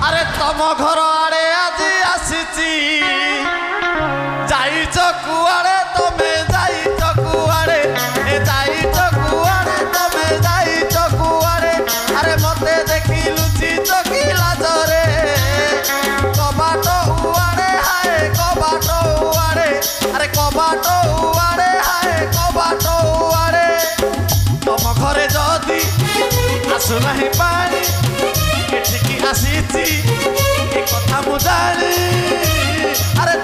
আরে তম ঘর আড়ে আজি আসিছি যাইছ কুয়াড়ে তুমি যাইছ কুয়াড়ে এ যাইছ কুয়াড়ে তুমি যাইছ কুয়াড়ে আরে মতে দেখি লুচি চকি লাজরে কবাট উয়াড়ে হায় কবাট উয়াড়ে আরে কবাট উয়াড়ে হায় কবাট উয়াড়ে তম ঘরে যদি আসু নাহি পানি এঠিকি আসিছি এ কথা মু জানি আরে